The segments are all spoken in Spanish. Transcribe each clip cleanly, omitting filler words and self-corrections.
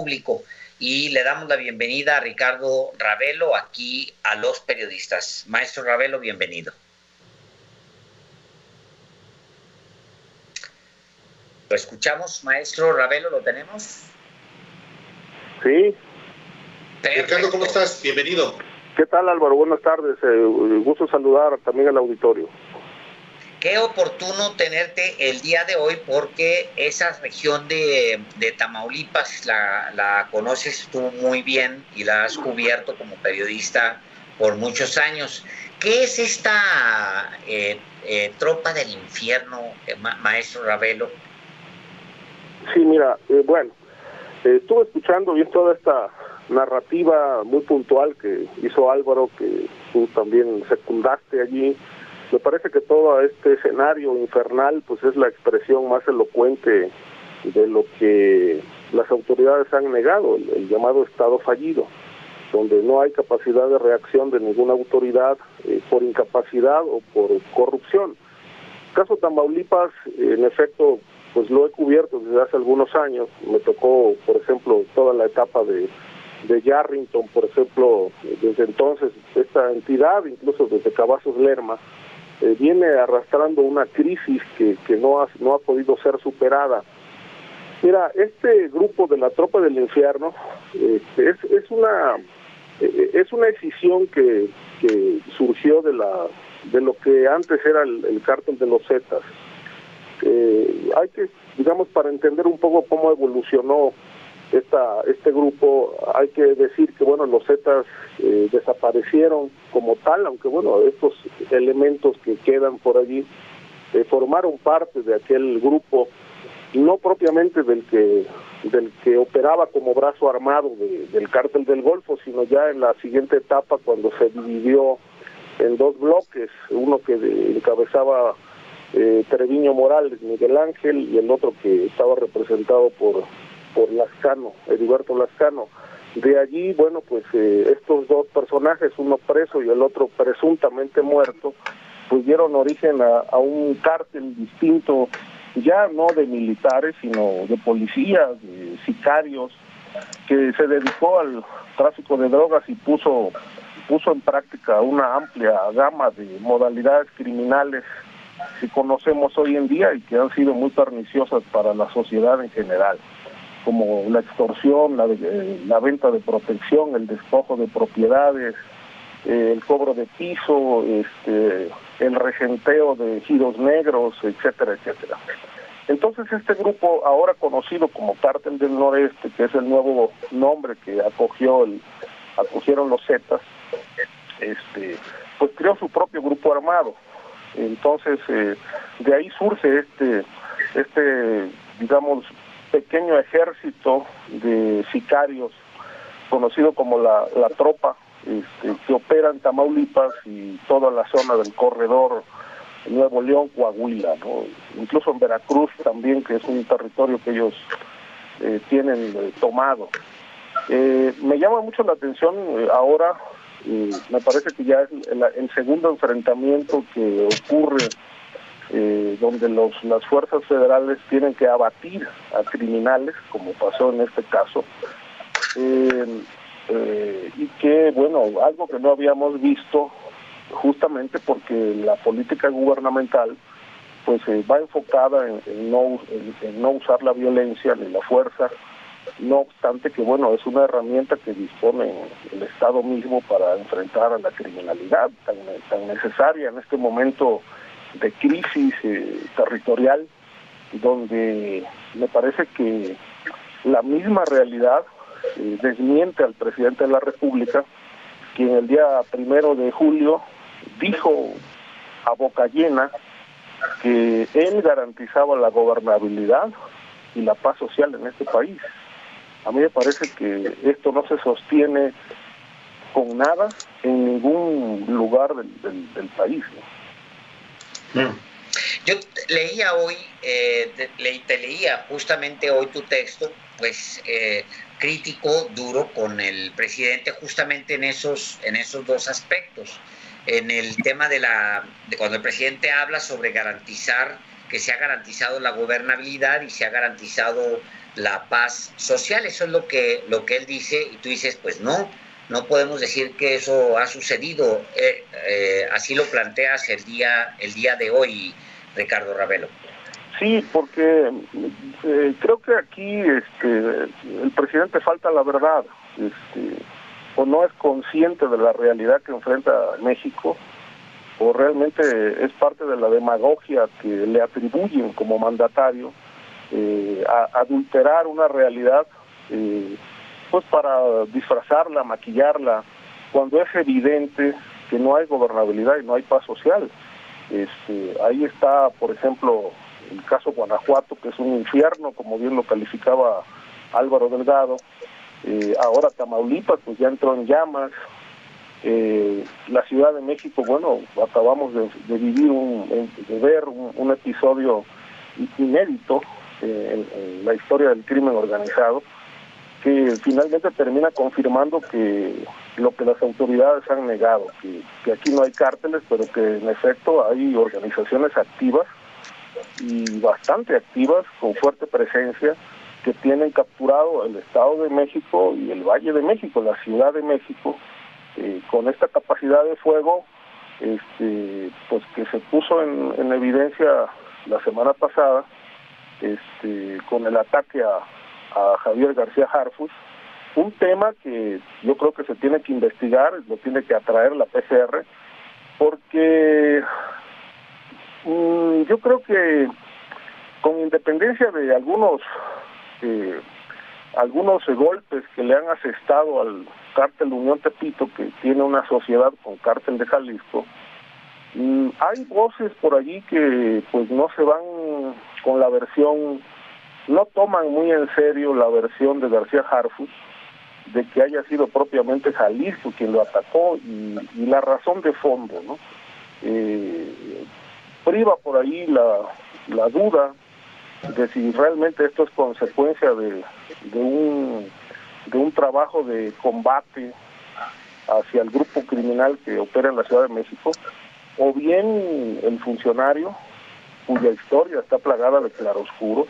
público. Y le damos la bienvenida a Ricardo Ravelo aquí a Los Periodistas. Maestro Ravelo, bienvenido. ¿Lo escuchamos, maestro Ravelo? ¿Lo tenemos? Sí. Ricardo, ¿cómo estás? Bienvenido. ¿Qué tal, Álvaro? Buenas tardes. Gusto saludar también al auditorio. Qué oportuno tenerte el día de hoy porque esa región de Tamaulipas la conoces tú muy bien y la has cubierto como periodista por muchos años. ¿Qué es esta tropa del infierno, maestro Ravelo? Sí, mira, bueno, estuve escuchando bien toda esta narrativa muy puntual que hizo Álvaro, que tú también secundaste allí. Me parece que todo este escenario infernal pues es la expresión más elocuente de lo que las autoridades han negado, el llamado Estado fallido, donde no hay capacidad de reacción de ninguna autoridad por incapacidad o por corrupción. El caso Tamaulipas, en efecto, pues lo he cubierto desde hace algunos años. Me tocó, por ejemplo, toda la etapa de Yarrington, por ejemplo, desde entonces esta entidad, incluso desde Cavazos Lerma, viene arrastrando una crisis que no ha podido ser superada. Mira, este grupo de la tropa del infierno es una escisión que surgió de lo que antes era el cártel de los Zetas. Hay que, digamos, para entender un poco cómo evolucionó este grupo, hay que decir que bueno, los Zetas desaparecieron como tal, aunque bueno, estos elementos que quedan por allí formaron parte de aquel grupo, no propiamente del que operaba como brazo armado del cártel del Golfo, sino ya en la siguiente etapa, cuando se dividió en dos bloques, uno que encabezaba Treviño Morales, Miguel Ángel, y el otro que estaba representado por Lascano, Heriberto Lascano. De allí, bueno, pues estos dos personajes, uno preso y el otro presuntamente muerto, pues dieron origen a un cártel distinto, ya no de militares, sino de policías, de sicarios, que se dedicó al tráfico de drogas y puso en práctica una amplia gama de modalidades criminales que conocemos hoy en día y que han sido muy perniciosas para la sociedad en general, como la extorsión, la venta de protección, el despojo de propiedades, el cobro de piso, el regenteo de giros negros, etcétera, etcétera. Entonces este grupo, ahora conocido como Cártel del Noreste, que es el nuevo nombre que acogieron los Zetas, pues creó su propio grupo armado. Entonces de ahí surge digamos, pequeño ejército de sicarios, conocido como la tropa, que opera en Tamaulipas y toda la zona del corredor Nuevo León, Coahuila, ¿no? Incluso en Veracruz también, que es un territorio que ellos tienen tomado. Me llama mucho la atención ahora, me parece que ya es el segundo enfrentamiento que ocurre donde las fuerzas federales tienen que abatir a criminales, como pasó en este caso, y que, bueno, algo que no habíamos visto, justamente porque la política gubernamental pues va enfocada en no usar la violencia ni la fuerza, no obstante que, bueno, es una herramienta que dispone el Estado mismo para enfrentar a la criminalidad tan necesaria en este momento de crisis territorial, donde me parece que la misma realidad desmiente al presidente de la República, quien el día 1 de julio dijo a boca llena que él garantizaba la gobernabilidad y la paz social en este país. A mí me parece que esto no se sostiene con nada en ningún lugar del país, ¿no? Yo leía hoy, te leía justamente hoy tu texto, pues crítico, duro con el presidente justamente en esos dos aspectos. En el tema de cuando el presidente habla sobre garantizar que se ha garantizado la gobernabilidad y se ha garantizado la paz social. Eso es lo que él dice, y tú dices, pues no podemos decir que eso ha sucedido. Así lo planteas el día de hoy, Ricardo Ravelo. Sí, porque creo que aquí el presidente falta la verdad, o no es consciente de la realidad que enfrenta México, o realmente es parte de la demagogia que le atribuyen como mandatario, a adulterar una realidad, pues para disfrazarla, maquillarla, cuando es evidente que no hay gobernabilidad y no hay paz social. Ahí está, por ejemplo, el caso Guanajuato, que es un infierno, como bien lo calificaba Álvaro Delgado. Ahora Tamaulipas, pues ya entró en llamas. La Ciudad de México, bueno, acabamos de ver un episodio inédito en la historia del crimen organizado, que finalmente termina confirmando que lo que las autoridades han negado, que aquí no hay cárteles, pero que en efecto hay organizaciones activas y bastante activas, con fuerte presencia, que tienen capturado el Estado de México y el Valle de México, la Ciudad de México, con esta capacidad de fuego, pues que se puso en evidencia la semana pasada, con el ataque a Javier García Harfuch, un tema que yo creo que se tiene que investigar, lo tiene que atraer la PCR, porque yo creo que con independencia de algunos golpes que le han asestado al Cártel Unión Tepito, que tiene una sociedad con Cártel de Jalisco, hay voces por allí que pues no se van con la versión, no toman muy en serio la versión de García Harfuch, de que haya sido propiamente Jalisco quien lo atacó, y la razón de fondo, ¿no? Priva por ahí la duda de si realmente esto es consecuencia de un trabajo de combate hacia el grupo criminal que opera en la Ciudad de México, o bien el funcionario cuya historia está plagada de claroscuros,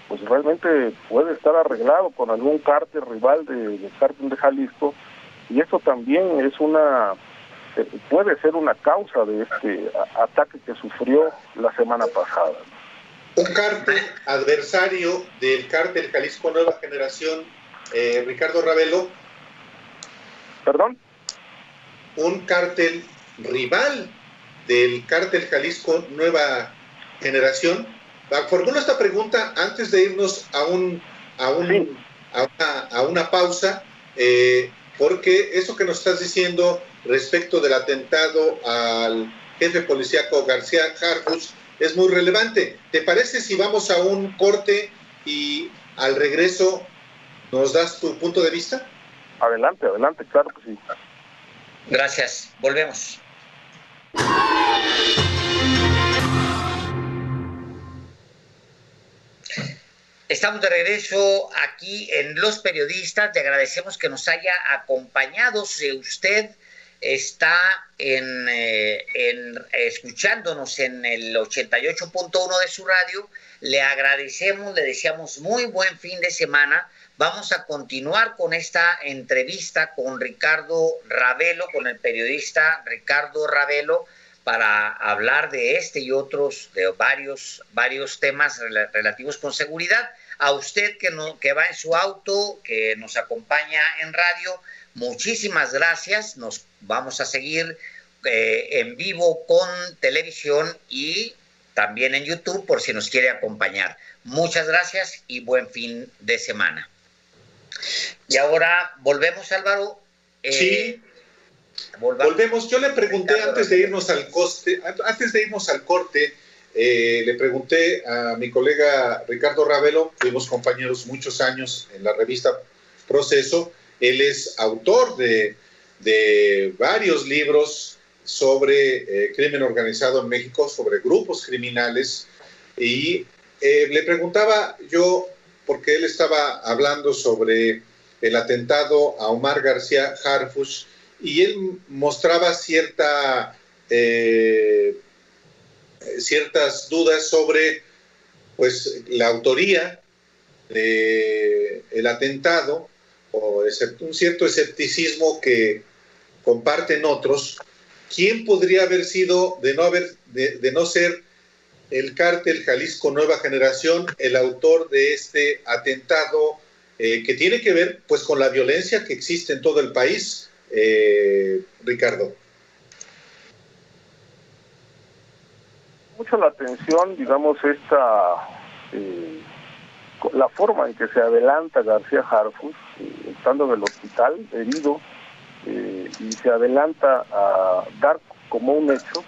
pues realmente puede estar arreglado con algún cártel rival del Cártel de Jalisco, y eso también es puede ser una causa de este ataque que sufrió la semana pasada. Un cártel adversario del Cártel Jalisco Nueva Generación, Ricardo Ravelo. ¿Perdón? Un cártel rival del Cártel Jalisco Nueva Generación. Formulo esta pregunta antes de irnos a una pausa, porque eso que nos estás diciendo respecto del atentado al jefe policíaco García Harfuch es muy relevante. ¿Te parece si vamos a un corte y al regreso nos das tu punto de vista? Adelante, claro que sí. Gracias, volvemos. Estamos de regreso aquí en Los Periodistas. Le agradecemos que nos haya acompañado. Si usted está escuchándonos en el 88.1 de su radio, le agradecemos, le deseamos muy buen fin de semana. Vamos a continuar con esta entrevista con Ricardo Ravelo, con el periodista Ricardo Ravelo, para hablar de este y otros, de varios temas relativos con seguridad. A usted que va en su auto, que nos acompaña en radio, muchísimas gracias. Nos vamos a seguir en vivo con televisión y también en YouTube por si nos quiere acompañar. Muchas gracias y buen fin de semana. Y ahora volvemos, Álvaro. Sí. Volvemos. Yo le pregunté antes de irnos al corte, le pregunté a mi colega Ricardo Ravelo, fuimos compañeros muchos años en la revista Proceso. Él es autor de varios libros sobre crimen organizado en México, sobre grupos criminales, y le preguntaba yo, porque él estaba hablando sobre el atentado a Omar García Harfuch, y él mostraba cierta ciertas dudas sobre pues la autoría del atentado, o un cierto escepticismo que comparten otros. ¿Quién podría haber sido, de no ser el cártel Jalisco Nueva Generación, el autor de este atentado que tiene que ver pues con la violencia que existe en todo el país, Ricardo? Mucho la atención, digamos, la forma en que se adelanta García Harfuch, estando en el hospital, herido, y se adelanta a dar como un hecho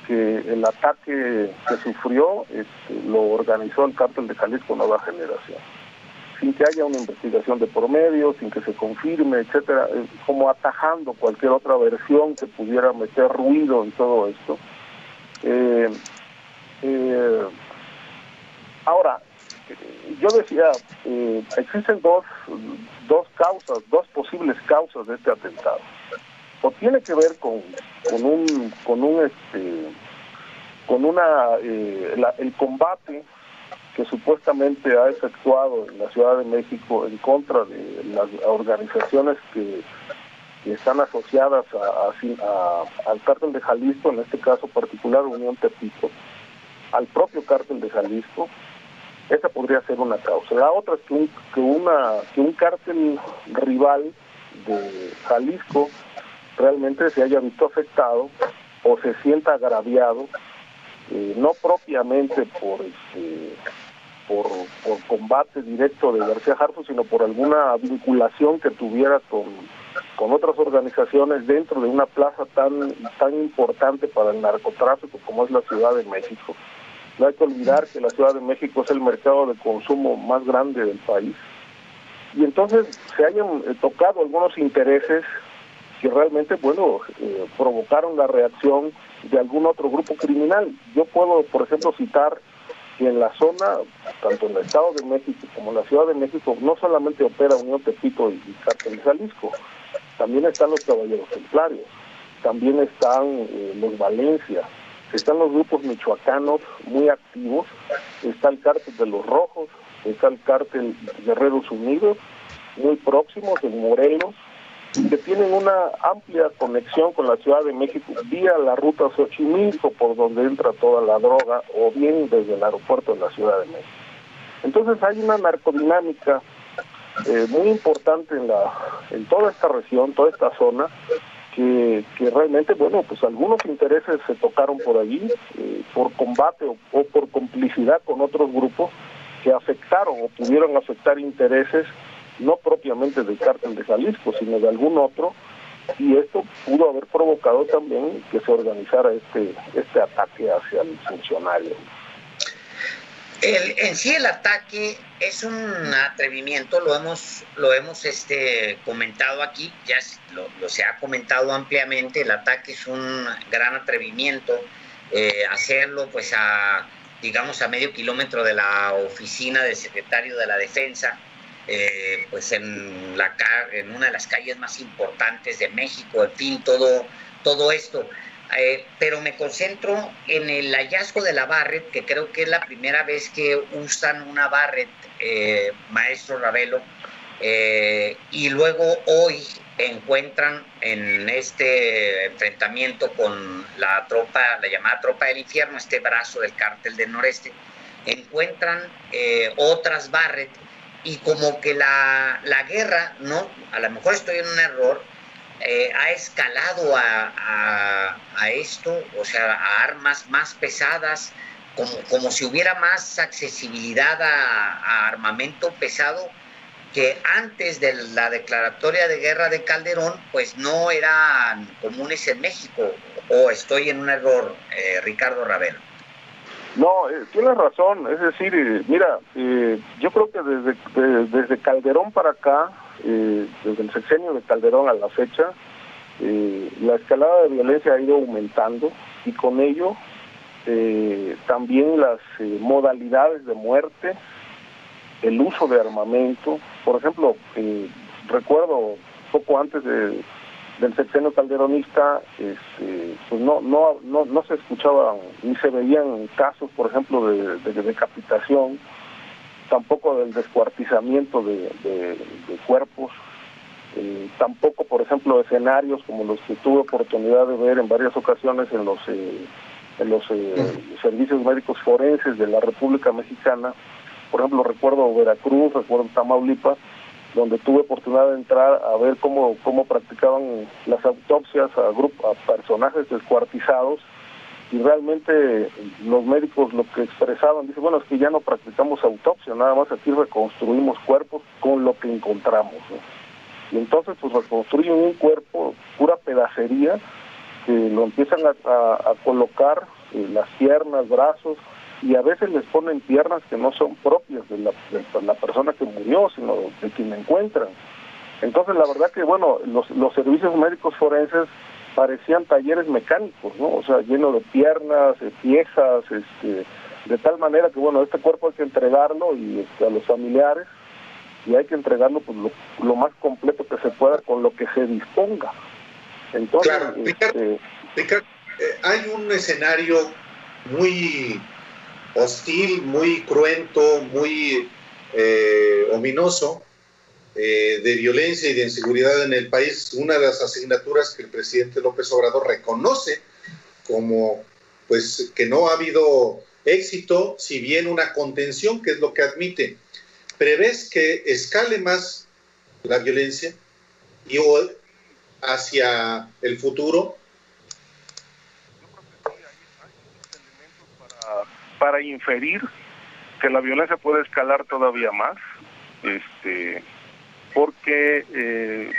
que el ataque que sufrió lo organizó el cártel de Jalisco Nueva Generación, sin que haya una investigación de por medio, sin que se confirme, etcétera, como atajando cualquier otra versión que pudiera meter ruido en todo esto. Ahora, yo decía, existen dos posibles causas de este atentado. O tiene que ver el combate que supuestamente ha efectuado en la Ciudad de México en contra de las organizaciones que están asociadas al cártel de Jalisco, en este caso particular Unión Tepito, al propio cártel de Jalisco. Esa podría ser una causa. La otra es que un cártel rival de Jalisco realmente se haya visto afectado o se sienta agraviado, no propiamente por combate directo de García Harfuch, sino por alguna vinculación que tuviera con otras organizaciones dentro de una plaza tan importante para el narcotráfico como es la Ciudad de México. No hay que olvidar que la Ciudad de México es el mercado de consumo más grande del país. Y entonces se hayan tocado algunos intereses que realmente, provocaron la reacción de algún otro grupo criminal. Yo puedo, por ejemplo, citar que en la zona, tanto en el Estado de México como en la Ciudad de México, no solamente opera Unión Tepito y Cártel de Jalisco, también están los Caballeros Templarios, también están los Valencia, están los grupos michoacanos muy activos, está el Cártel de los Rojos, está el Cártel Guerreros Unidos, muy próximos, en Morelos, que tienen una amplia conexión con la Ciudad de México vía la ruta Xochimilco, por donde entra toda la droga, o bien desde el aeropuerto de la Ciudad de México. Entonces hay una narcodinámica muy importante en toda esta región, toda esta zona, que realmente, algunos intereses se tocaron por allí, por combate o por complicidad con otros grupos que afectaron o pudieron afectar intereses no propiamente del cártel de Jalisco, sino de algún otro, y esto pudo haber provocado también que se organizara este ataque hacia el funcionario. En sí el ataque es un atrevimiento, lo hemos comentado aquí, ya se ha comentado ampliamente. El ataque es un gran atrevimiento, hacerlo pues a medio kilómetro de la oficina del secretario de la Defensa, pues en una de las calles más importantes de México, en fin, todo esto. Pero me concentro en el hallazgo de la Barrett, que creo que es la primera vez que usan una Barrett, maestro Ravelo, y luego hoy encuentran en este enfrentamiento con la llamada Tropa del Infierno, este brazo del cártel del Noreste, encuentran otras Barrett, y como que la guerra, ¿no? A lo mejor estoy en un error, ha escalado a esto, o sea, a armas más pesadas, como si hubiera más accesibilidad a armamento pesado, que antes de la declaratoria de guerra de Calderón, pues no eran comunes en México. ¿O estoy en un error, Ricardo Ravelo? No, tienes razón. Es decir, mira, yo creo que desde Calderón para acá, desde el sexenio de Calderón a la fecha, la escalada de violencia ha ido aumentando, y con ello también las modalidades de muerte, el uso de armamento. Por ejemplo, recuerdo poco antes de del sexenio calderonista, pues no se escuchaban ni se veían casos, por ejemplo, de decapitación, tampoco del descuartizamiento de cuerpos, tampoco, por ejemplo, escenarios como los que tuve oportunidad de ver en varias ocasiones en los servicios médicos forenses de la República Mexicana. Por ejemplo, recuerdo Veracruz, recuerdo Tamaulipas, donde tuve oportunidad de entrar a ver cómo practicaban las autopsias a personajes descuartizados, y realmente los médicos lo que expresaban, dice, bueno, es que ya no practicamos autopsia, nada más aquí reconstruimos cuerpos con lo que encontramos, ¿no? Y entonces pues reconstruyen un cuerpo, pura pedacería, que lo empiezan a colocar las piernas, brazos, y a veces les ponen piernas que no son propias de la persona que murió, sino de quien la encuentran. Entonces la verdad que bueno, los servicios médicos forenses parecían talleres mecánicos, ¿no? O sea, lleno de piernas, piezas, de tal manera que bueno, este cuerpo hay que entregarlo y a los familiares, y hay que entregarlo pues lo más completo que se pueda con lo que se disponga. Entonces, claro, Ricardo, hay un escenario muy hostil, muy cruento, muy ominoso, de violencia y de inseguridad en el país. Una de las asignaturas que el presidente López Obrador reconoce como pues que no ha habido éxito, si bien una contención, que es lo que admite. ¿Prevés que escale más la violencia y hacia el futuro? Para inferir que la violencia puede escalar todavía más, porque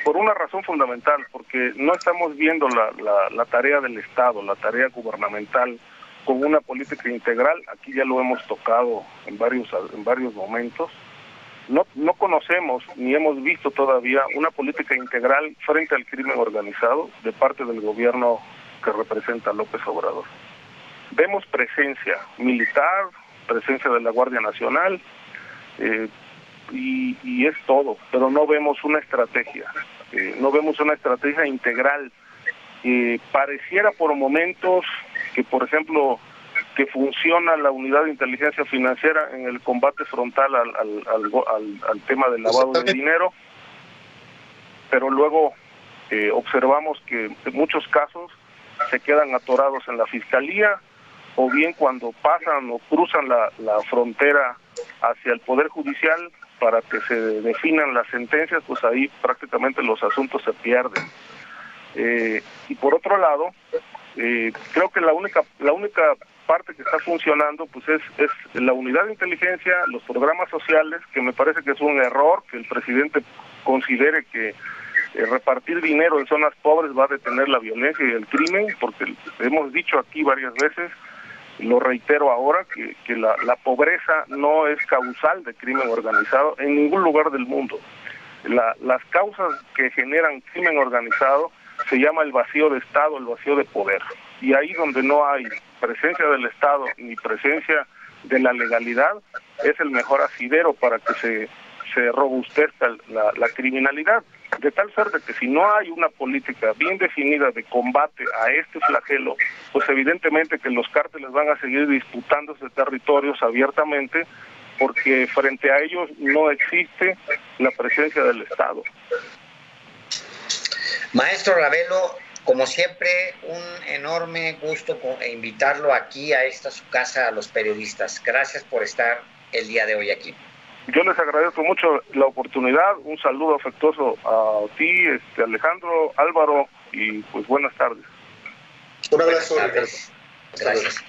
por una razón fundamental, porque no estamos viendo la tarea del Estado, la tarea gubernamental con una política integral. Aquí ya lo hemos tocado en varios momentos. No conocemos ni hemos visto todavía una política integral frente al crimen organizado de parte del gobierno que representa López Obrador. Vemos presencia militar, presencia de la Guardia Nacional, y es todo, pero no vemos una estrategia, integral. Pareciera por momentos que, por ejemplo, que funciona la unidad de inteligencia financiera en el combate frontal al tema del lavado de dinero, pero luego observamos que en muchos casos se quedan atorados en la fiscalía, o bien cuando pasan o cruzan la frontera hacia el Poder Judicial para que se definan las sentencias, pues ahí prácticamente los asuntos se pierden. Y por otro lado, creo que la única parte que está funcionando pues es la unidad de inteligencia, los programas sociales, que me parece que es un error que el presidente considere que repartir dinero en zonas pobres va a detener la violencia y el crimen, porque hemos dicho aquí varias veces, lo reitero ahora, que la pobreza no es causal de crimen organizado en ningún lugar del mundo. Las causas que generan crimen organizado se llama el vacío de Estado, el vacío de poder. Y ahí donde no hay presencia del Estado ni presencia de la legalidad, es el mejor asidero para que se robustezca la criminalidad. De tal suerte que si no hay una política bien definida de combate a este flagelo, pues evidentemente que los cárteles van a seguir disputándose territorios abiertamente, porque frente a ellos no existe la presencia del Estado. Maestro Ravelo, como siempre, un enorme gusto invitarlo aquí a esta su casa, a los periodistas. Gracias por estar el día de hoy aquí. Yo les agradezco mucho la oportunidad, un saludo afectuoso a ti, Alejandro, Álvaro, y pues buenas tardes. Un abrazo, Ricardo. Gracias.